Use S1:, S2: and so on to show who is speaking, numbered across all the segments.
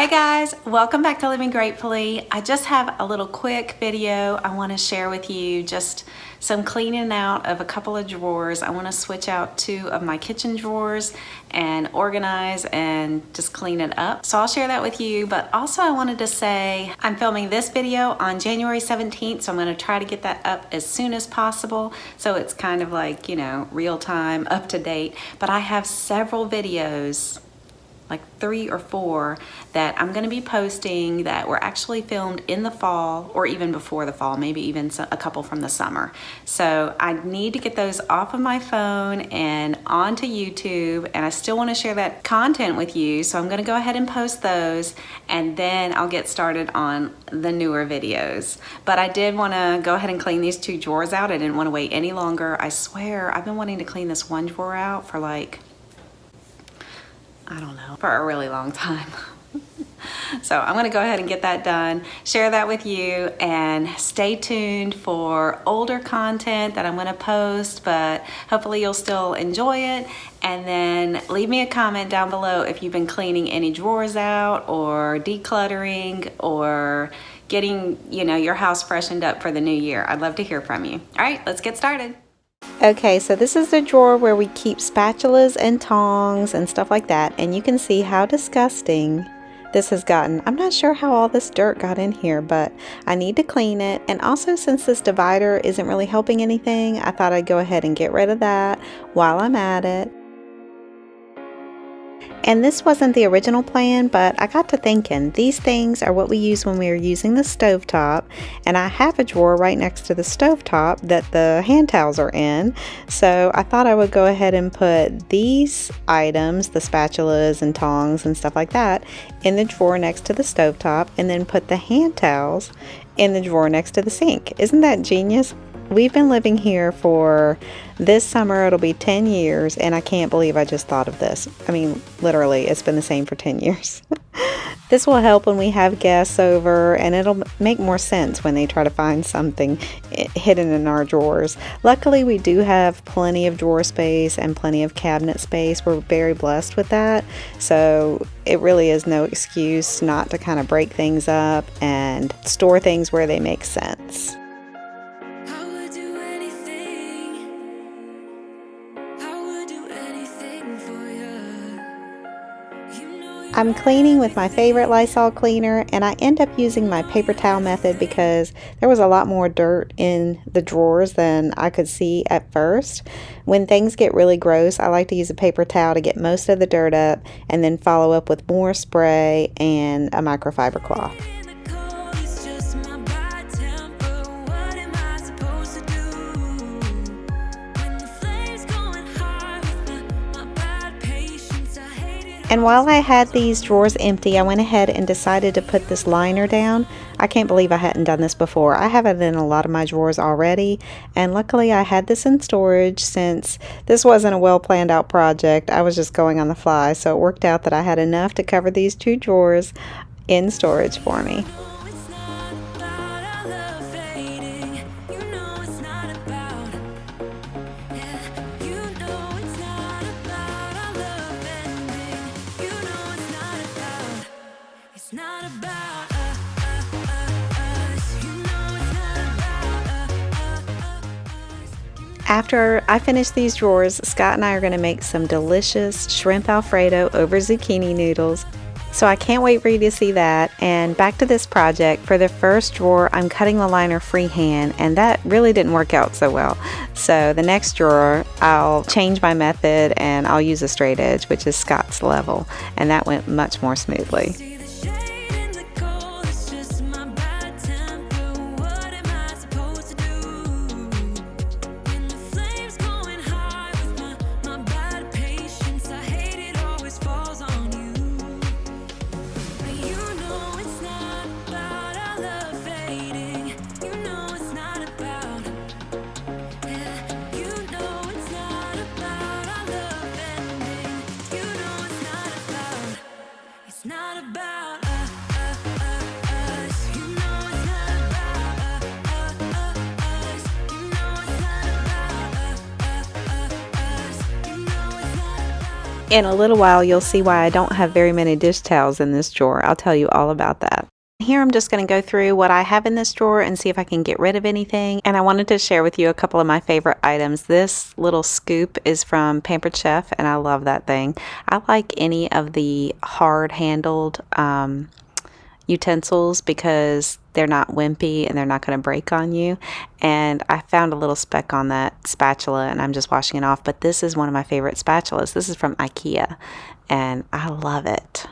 S1: Hi guys, welcome back to Living Gratefully. I just have a little quick video I want to share with you, just some cleaning out of a couple of drawers. I want to switch out 2 of my kitchen drawers and organize and just clean it up. So I'll share that with you, but also I wanted to say I'm filming this video on January 17th, so I'm going to try to get that up as soon as possible. So it's kind of like, you know, real time, up to date, but I have several videos, like 3 or 4 that I'm going to be posting that were actually filmed in the fall or even before the fall, maybe even a couple from the summer. So I need to get those off of my phone and onto YouTube, and I still want to share that content with you. So I'm going to go ahead and post those, and then I'll get started on the newer videos. But I did want to go ahead and clean these 2 drawers out. I didn't want to wait any longer. I swear I've been wanting to clean this one drawer out for like, I don't know, for a really long time. So I'm gonna go ahead and get that done, share that with you, and stay tuned for older content that I'm gonna post, but hopefully you'll still enjoy it. And then leave me a comment down below if you've been cleaning any drawers out or decluttering or getting, you know, your house freshened up for the new year. I'd love to hear from you. All right, let's get started. Okay, so this is the drawer where we keep spatulas and tongs and stuff like that, and you can see how disgusting this has gotten. I'm not sure how all this dirt got in here, but I need to clean it. And also, since this divider isn't really helping anything, I thought I'd go ahead and get rid of that while I'm at it. And this wasn't the original plan, but I got to thinking, these things are what we use when we are using the stovetop, and I have a drawer right next to the stovetop that the hand towels are in. So I thought I would go ahead and put these items, the spatulas and tongs and stuff like that, in the drawer next to the stovetop, and then put the hand towels in the drawer next to the sink. Isn't that genius? We've been living here for, this summer it'll be 10 years, and I can't believe I just thought of this. I mean, literally, it's been the same for 10 years. This will help when we have guests over, and it'll make more sense when they try to find something hidden in our drawers. Luckily, we do have plenty of drawer space and plenty of cabinet space. We're very blessed with that, so it really is no excuse not to kind of break things up and store things where they make sense. I'm cleaning with my favorite Lysol cleaner, and I end up using my paper towel method because there was a lot more dirt in the drawers than I could see at first. When things get really gross, I like to use a paper towel to get most of the dirt up and then follow up with more spray and a microfiber cloth. And while I had these drawers empty, I went ahead and decided to put this liner down. I can't believe I hadn't done this before. I have it in a lot of my drawers already, and luckily I had this in storage since this wasn't a well planned out project. I was just going on the fly, so it worked out that I had enough to cover these 2 drawers in storage for me. After I finish these drawers, Scott and I are going to make some delicious shrimp Alfredo over zucchini noodles. So I can't wait for you to see that. And back to this project. For the first drawer, I'm cutting the liner freehand, and that really didn't work out so well. So the next drawer, I'll change my method and I'll use a straight edge, which is Scott's level, and that went much more smoothly.
S2: Not about
S1: In a little while, you'll see why I don't have very many dish towels in this drawer. I'll tell you all about that. Here I'm just going to go through what I have in this drawer and see if I can get rid of anything. And I wanted to share with you a couple of my favorite items. This little scoop is from Pampered Chef, and I love that thing. I like any of the hard-handled utensils because they're not wimpy and they're not going to break on you. And I found a little speck on that spatula and I'm just washing it off, but this is one of my favorite spatulas. This is from IKEA and I love it.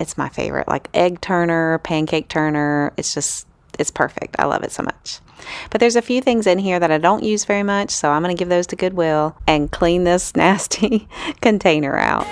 S1: It's my favorite, like egg turner, pancake turner. It's perfect. I love it so much. But there's a few things in here that I don't use very much, so I'm going to give those to Goodwill and clean this nasty container out.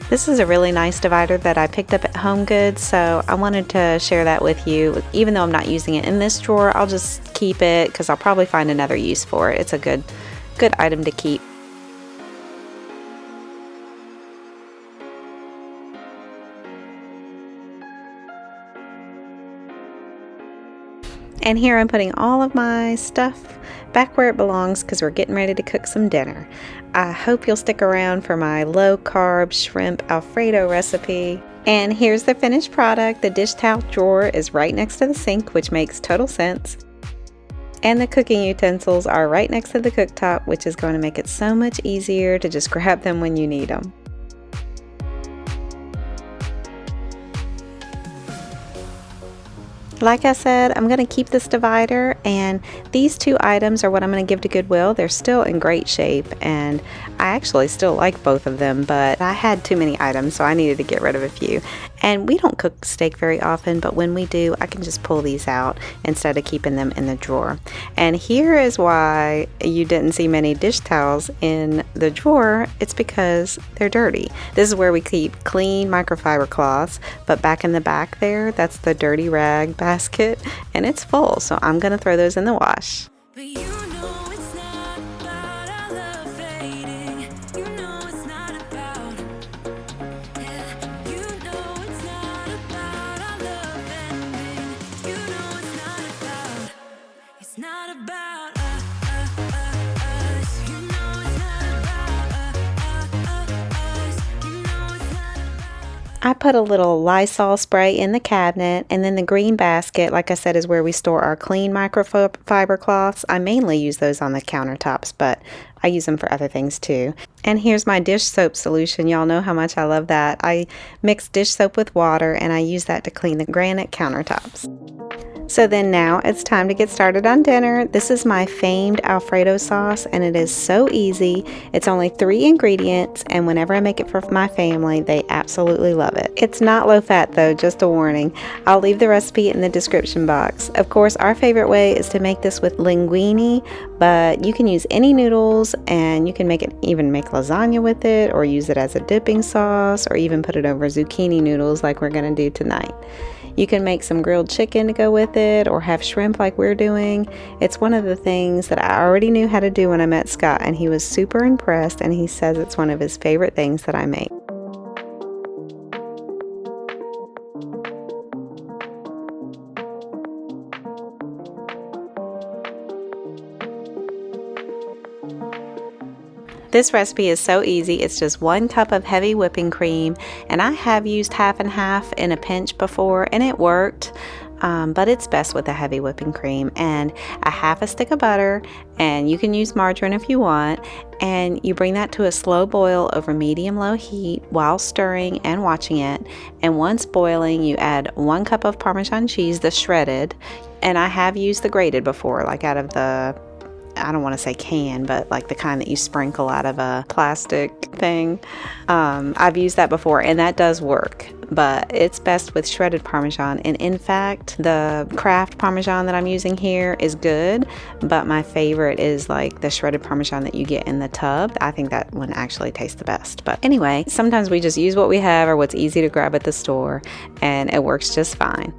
S1: This is a really nice divider that I picked up at Home Goods, so I wanted to share that with you. Even though I'm not using it in this drawer, I'll just keep it because I'll probably find another use for it. It's a good item to keep. And here I'm putting all of my stuff back where it belongs because we're getting ready to cook some dinner. I hope you'll stick around for my low-carb shrimp Alfredo recipe. And here's the finished product. The dish towel drawer is right next to the sink, which makes total sense. And the cooking utensils are right next to the cooktop, which is going to make it so much easier to just grab them when you need them. Like I said, I'm going to keep this divider, and these two items are what I'm going to give to Goodwill. They're still in great shape, and I actually still like both of them, but I had too many items, so I needed to get rid of a few. And we don't cook steak very often, but when we do, I can just pull these out instead of keeping them in the drawer. And here is why you didn't see many dish towels in the drawer. It's because they're dirty. This is where we keep clean microfiber cloths, but back in the back there, that's the dirty rag basket, and it's full, so I'm going to throw those in the wash. I put a little Lysol spray in the cabinet, and then the green basket, like I said, is where we store our clean microfiber cloths. I mainly use those on the countertops, but I use them for other things too. And here's my dish soap solution. Y'all know how much I love that. I mix dish soap with water, and I use that to clean the granite countertops. So then now it's time to get started on dinner. This is my famed Alfredo sauce, and it is so easy. It's only 3 ingredients, and whenever I make it for my family, they absolutely love it. It's not low fat though, just a warning. I'll leave the recipe in the description box. Of course, our favorite way is to make this with linguine, but you can use any noodles, and you can even make lasagna with it, or use it as a dipping sauce, or even put it over zucchini noodles like we're gonna do tonight. You can make some grilled chicken to go with it, or have shrimp like we're doing. It's one of the things that I already knew how to do when I met Scott, and he was super impressed, and he says it's one of his favorite things that I make. This recipe is so easy. It's just 1 cup of heavy whipping cream, and I have used half and half in a pinch before, and it worked, but it's best with a heavy whipping cream, and a half a stick of butter, and you can use margarine if you want, and you bring that to a slow boil over medium-low heat while stirring and watching it. And once boiling, you add 1 cup of Parmesan cheese, the shredded, and I have used the grated before, like out of the I don't want to say can, but like the kind that you sprinkle out of a plastic thing. I've used that before and that does work, but it's best with shredded Parmesan. And in fact, the Kraft Parmesan that I'm using here is good, but my favorite is like the shredded Parmesan that you get in the tub. I think that one actually tastes the best. But anyway, sometimes we just use what we have or what's easy to grab at the store, and it works just fine.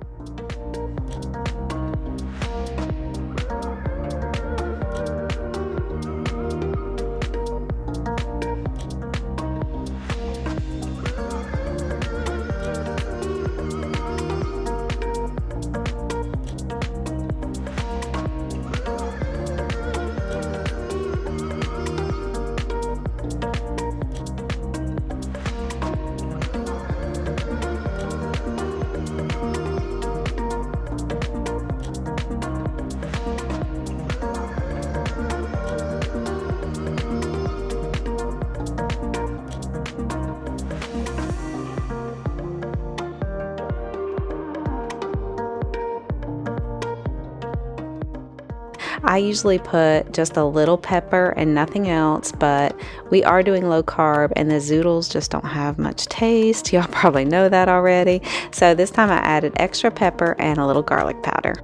S1: I usually put just a little pepper and nothing else, but we are doing low carb and the zoodles just don't have much taste. Y'all probably know that already. So this time I added extra pepper and a little garlic powder.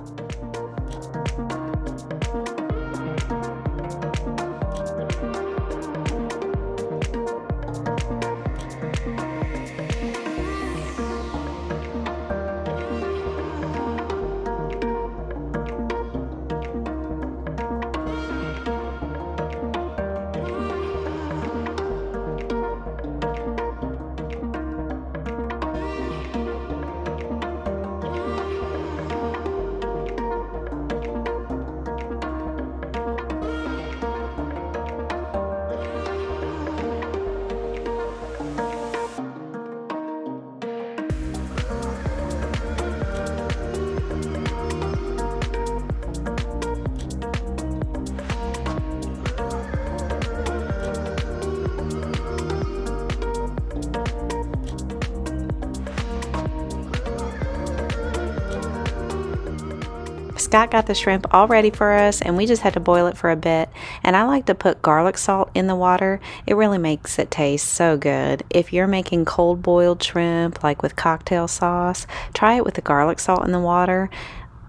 S1: Scott got the shrimp all ready for us and we just had to boil it for a bit, and I like to put garlic salt in the water. It really makes it taste so good. If you're making cold boiled shrimp like with cocktail sauce, try it with the garlic salt in the water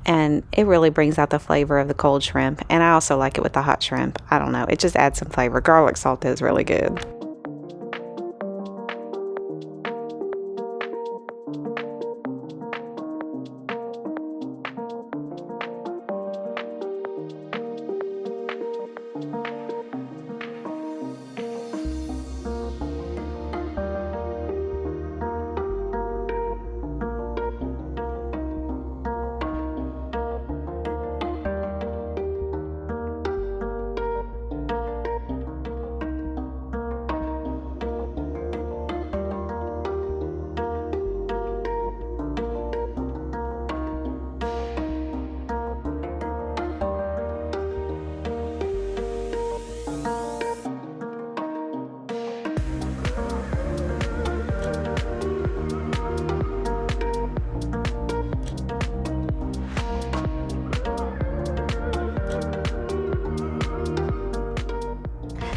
S1: and it really brings out the flavor of the cold shrimp. And I also like it with the hot shrimp. I don't know, it just adds some flavor. Garlic salt is really good.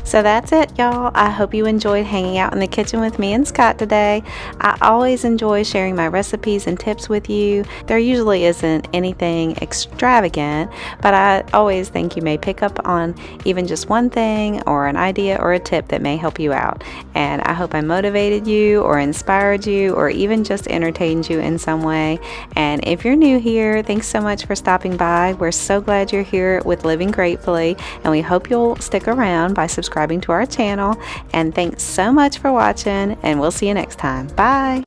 S1: So that's it, y'all. I hope you enjoyed hanging out in the kitchen with me and Scott today. I always enjoy sharing my recipes and tips with you. There usually isn't anything extravagant, but I always think you may pick up on even just one thing or an idea or a tip that may help you out. And I hope I motivated you or inspired you or even just entertained you in some way. And if you're new here, thanks so much for stopping by. We're so glad you're here with Living Gratefully, and we hope you'll stick around by subscribing to our channel. And thanks so much for watching, and we'll see you next time. Bye.